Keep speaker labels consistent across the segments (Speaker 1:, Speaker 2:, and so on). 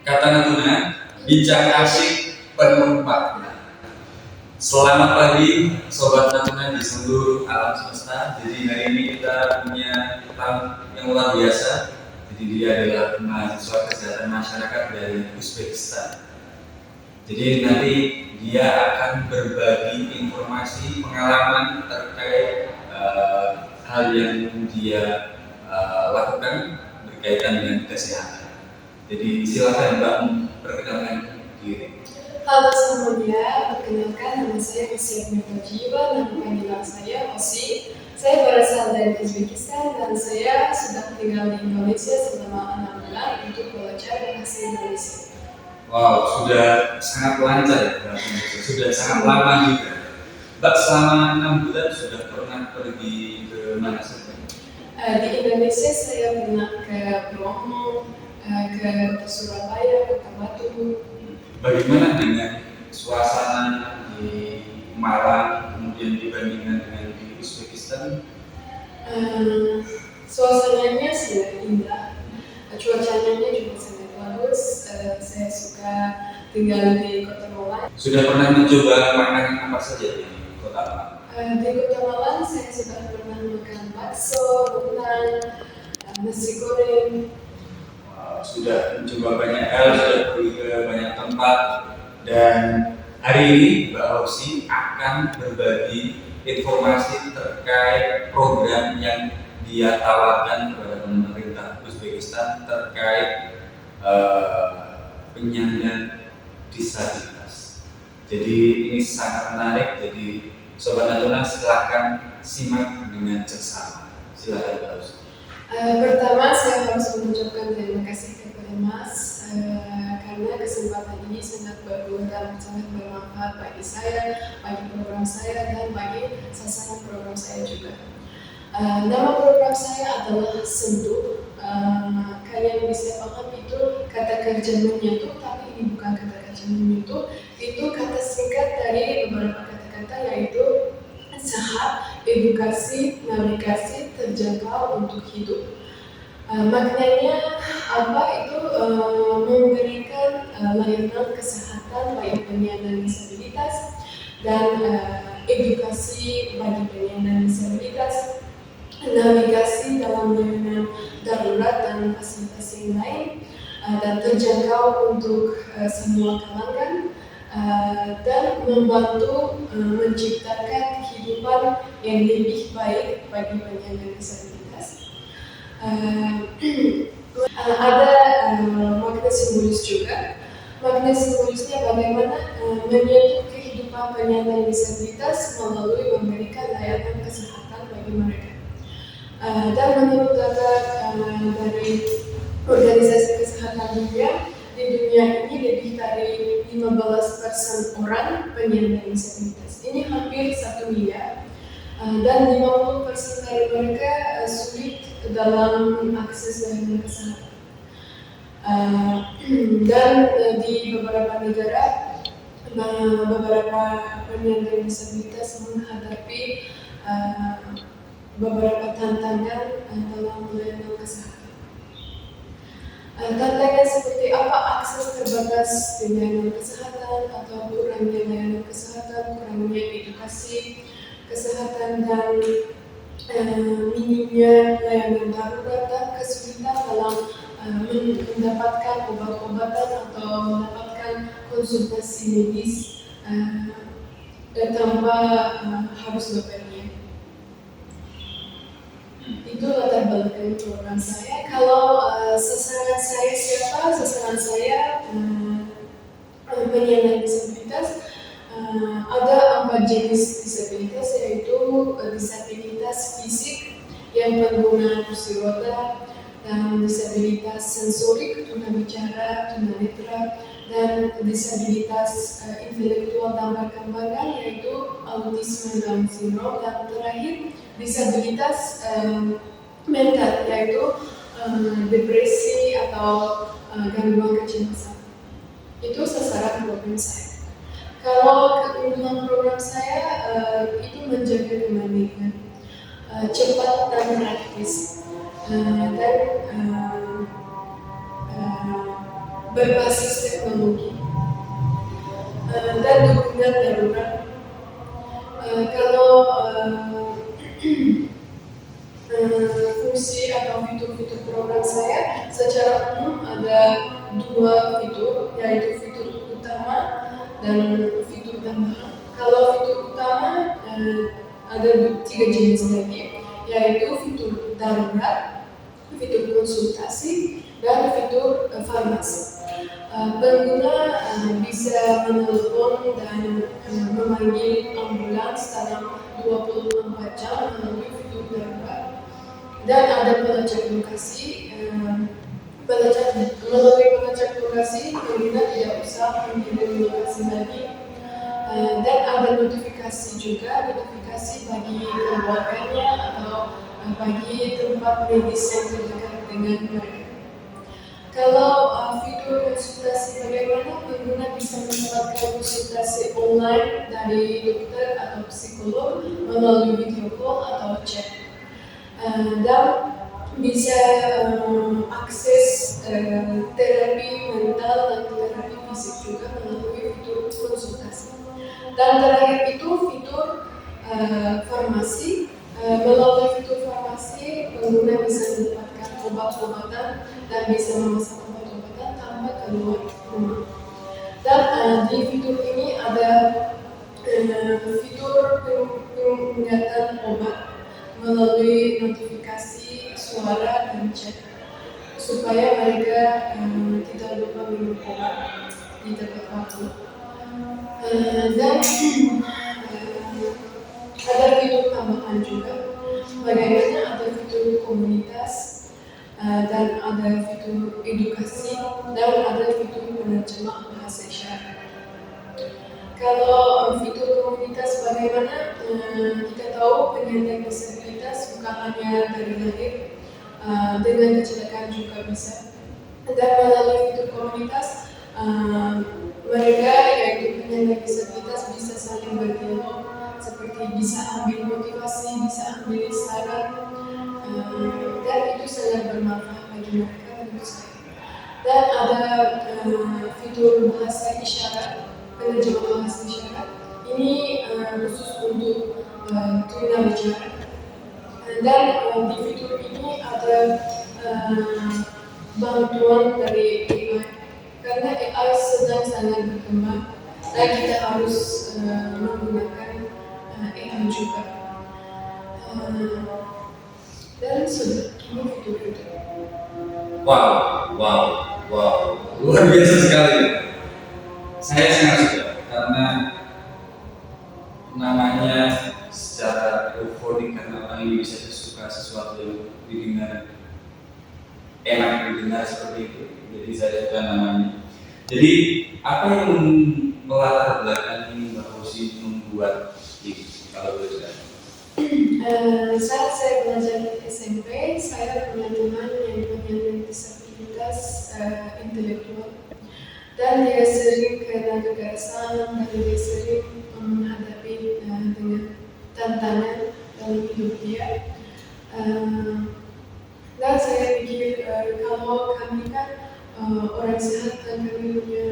Speaker 1: Kata Natuna, bincang asik penuh makna. Selamat pagi Sobat Natuna di seluruh alam semesta. Jadi hari ini kita punya tamu yang luar biasa. Jadi dia adalah mahasiswa kesehatan masyarakat dari Uzbekistan. Jadi nanti dia akan berbagi informasi pengalaman terkait hal yang dia lakukan berkaitan dengan kesehatan. Jadi silakan Mbak perkenalkan diri.
Speaker 2: Halo semuanya, perkenalkan nama saya Osi Mirtajiwa, nama panggilan saya Osi. Saya berasal dari Uzbekistan dan saya sudah tinggal di Indonesia selama 6 bulan untuk belajar bahasa Indonesia.
Speaker 1: Wow, sudah sangat lancar ya bahasa Indonesia, sudah sangat lama juga. Mbak selama 6 bulan sudah pernah pergi ke mana saja?
Speaker 2: Di Indonesia saya pernah ke Bromo, ke Surabaya, Kota Batu.
Speaker 1: Bagaimana dengan suasana di Malang, kemudian dibandingkan dengan di Uzbekistan?
Speaker 2: Suasananya sangat indah, cuacanya juga sangat bagus. Saya suka tinggal di Kota Malang.
Speaker 1: Sudah pernah mencoba makanan apa saja di Kota Malang?
Speaker 2: Di Kota Malang saya sudah pernah makan bakso, rendang, nasi goreng.
Speaker 1: Sudah mencoba banyak hal, sudah pergi ke banyak tempat, dan hari ini Mbak Osi akan berbagi informasi terkait program yang dia tawarkan kepada pemerintah Uzbekistan terkait penyandang disabilitas. Jadi ini sangat menarik, jadi Sobat Natuna silahkan simak dengan seksama. Silahkan Mbak Osi.
Speaker 2: Pertama saya harus mengucapkan terima kasih kepada Mas karena kesempatan ini sangat bagus dan sangat bermanfaat bagi saya, bagi program saya dan bagi sasaran program saya juga. Nama program saya adalah Sentuh. Kalian bisa paham itu kata kerja menyatu, tapi ini bukan kata kerja menyatu. Itu kata singkat dari beberapa kata-kata yaitu sehat, edukasi, navigasi, terjangkau untuk hidup. Maknanya apa itu memberikan layanan kesehatan bagi penyandang disabilitas dan edukasi bagi penyandang disabilitas, navigasi dalam layanan darurat dan fasilitas yang lain, dan terjangkau untuk semua kalangan. Dan membantu menciptakan kehidupan yang lebih baik bagi penyandang disabilitas. Ada makna simbolis juga. Makna simbolisnya bagaimana menyatu kehidupan penyandang disabilitas melalui memberikan layanan kesehatan bagi mereka. Dan menurut data dari Organisasi Kesehatan Dunia, di dunia ini lebih dari 15% orang penyandang disabilitas. Ini hampir 1 miliar dan 50% dari mereka sulit dalam akses layanan kesehatan. Dan di beberapa negara, beberapa penyandang disabilitas menghadapi beberapa tantangan dalam layanan kesehatan. Tantangan seperti apa? Akses terbatas di layanan kesehatan atau kurangnya layanan kesehatan, kurangnya edukasi kesehatan, dan minimnya layanan darurat dan kesulitan dalam mendapatkan obat-obatan atau mendapatkan konsultasi medis tanpa harus berbayar. Itu latar belakang program saya. Kalau sasaran saya siapa? Sasaran saya penyandang disabilitas. Ada 4 jenis disabilitas, yaitu disabilitas fisik yang pengguna kursi roda, dan disabilitas sensorik, tunawicara, tunanetra, dan disabilitas intelektual dan perkembangan, yaitu autisme dan sindrom, dan terakhir disabilitas mental, yaitu depresi atau gangguan kecemasan. Itu sasaran program saya. Kalau keunggulan program saya itu menjaga kemandirian, cepat dan praktis, dan berbasis teknologi dan dukungan darurat. Kalau fungsi atau fitur-fitur program saya secara umum ada dua fitur, yaitu fitur utama dan fitur tambahan. Kalau fitur utama ada tiga jenis lagi, yaitu fitur darurat, fitur konsultasi, dan fitur farmasi. Pengguna bisa menelpon dan memanggil ambulans dalam 24 jam melalui fitur darurat. Dan ada pelacak lokasi, melalui pelacak lokasi pengguna tidak usah mengirim lokasi lagi. Dan ada notifikasi juga, notifikasi bagi keluarganya atau bagi tempat medis yang terdekat dengan mereka. Kalau fitur konsultasi, bagaimana pengguna bisa mendapatkan konsultasi online dari dokter atau psikolog melalui video call atau chat, dan bisa akses terapi mental dan terapi fisik juga melalui fitur konsultasi. Dan terakhir itu fitur farmasi. Melalui fitur farmasi, pengguna bisa mendapatkan obat-obatan dan bisa memesan obat-obatan tanpa keluar rumah. Dan di fitur ini ada fitur pengingatan obat melalui notifikasi suara dan chat, supaya mereka tidak lupa minum obat di tepat waktu. Dan ada fitur tambahan juga, bagaimana ada fitur komunitas, dan ada fitur edukasi, dan ada fitur penerjemah bahasa isyarat. Kalau fitur komunitas, bagaimana kita tahu penyandang disabilitas bukan hanya dari lahir, dengan kecelakaan juga bisa. Dan melalui fitur komunitas, mereka yaitu penyandang disabilitas bisa saling berdialog, seperti bisa ambil motivasi, bisa ambil saran, dan itu sangat bermanfaat bagi mereka menurut saya. Dan ada fitur bahasa isyarat, penerjemah bahasa isyarat. Ini khusus untuk tunawicara. Dan di fitur ini ada bantuan dari AI, karena AI sedang sangat berkembang dan kita harus menggunakan AI juga. Dan sudah, ini fitur-fitur.
Speaker 1: Wow, luar biasa sekali. Saya sangat suka karena namanya secara euforik, karena orang ini bisa suka sesuatu yang didengar enak didengar seperti itu. Jadi saya suka namanya. Jadi apa yang melatar belakangi Mbak Rosi membuat ini, kalau boleh cerita?
Speaker 2: Saat saya belajar di SMP, saya punya teman yang penyandang disabilitas intelektual, dan dia sering kena kekerasan, dan dia sering menghadapi dengan tantangan dalam hidup dia. Dan saya pikir kalau kami kan orang sehat dan kami punya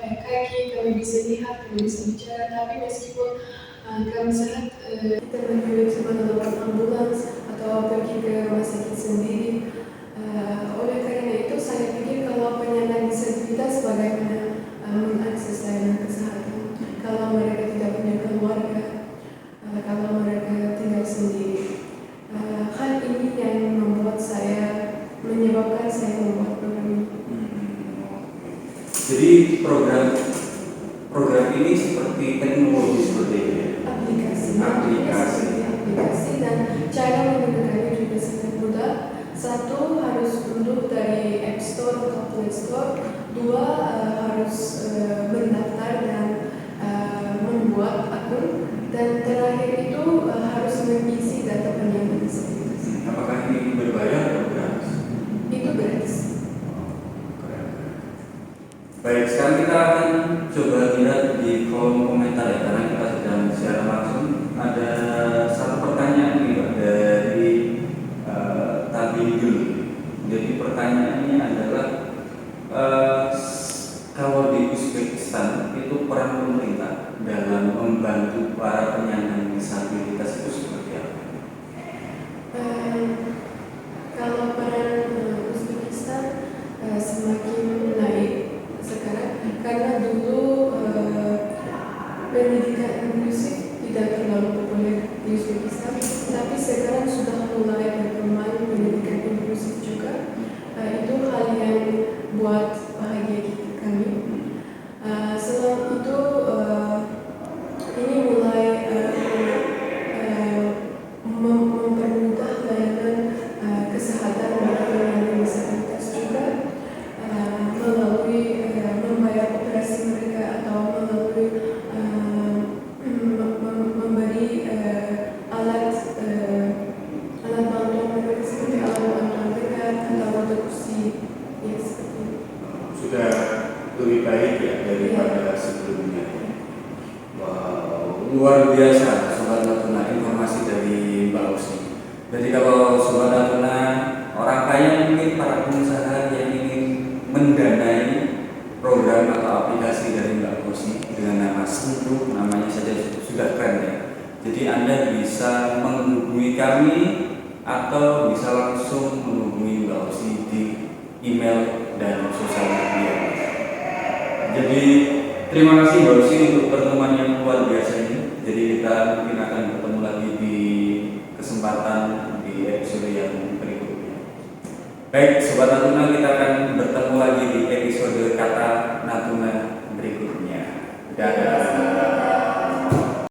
Speaker 2: kaki, kami bisa lihat, kami bisa bicara, tapi meskipun kami sehat, kita memiliki kesempatan dalam ambulans atau pergi ke rumah sakit sendiri. Oleh karena itu saya pikir kalau penyandang disabilitas bagaimana mengakses layanan kesehatan kalau mereka tidak punya keluarga, kalau mereka tinggal sendiri. Hal ini yang menyebabkan saya membuat program ini.
Speaker 1: Jadi program ini seperti teknologi seperti ini.
Speaker 2: Aplikasi dan cara menggunakannya juga sangat mudah. Satu, harus unduh dari App Store atau Play Store. Dua, harus mendaftar dan membuat akun. Dan terakhir itu harus mengisi data penyandang disabilitas.
Speaker 1: Apakah ini berbayar atau gratis?
Speaker 2: Itu gratis.
Speaker 1: Baik, sekarang kita akan coba lihat di kolom komentar ya, karena kita sedang secara langsung. Ada satu pertanyaan nih Pak dari Tabigul. Jadi pertanyaannya adalah
Speaker 3: eh, kalau di Uzbekistan itu peran pemerintah dalam membantu para penyandang disabilitas itu seperti apa?
Speaker 2: Eh, Kalau peran Uzbekistan semakin naik sekarang karena dulu pendidikan inklusif tidak terlalu populer di Uzbekistan, tapi sekarang sudah mulai berkembang pendidikan inklusif juga. Itu hal yang buat bahagia kami. Selain itu, ini mulai mempermudah layanan kesehatan bagi penyandang disabilitas juga melalui membayar operasi mereka atau melalui memberi alat bantuan mereka seperti alat bantuan berat atau roda kursi ya seperti itu.
Speaker 3: Sudah lebih baik ya daripada sebelumnya. Wow, luar biasa Sobat Natuna informasi dari Mbak Osi. Jadi kalau Sobat Natuna orang kaya mungkin para pengusaha yang ingin mendanai program atau aplikasi dari Mbak Osi dengan nama Sentuh, namanya saja sudah keren ya. Jadi Anda bisa menghubungi kami atau bisa langsung menghubungi Mbak Osi di email dan sosial media. Jadi terima kasih Mbak Osi untuk pertemuan yang luar biasa ini. Jadi kita mungkin akan bertemu lagi di kesempatan di episode yang berikutnya. Baik Sobat Natuna, kita akan bertemu lagi di episode Kata Natuna berikutnya. Dadah.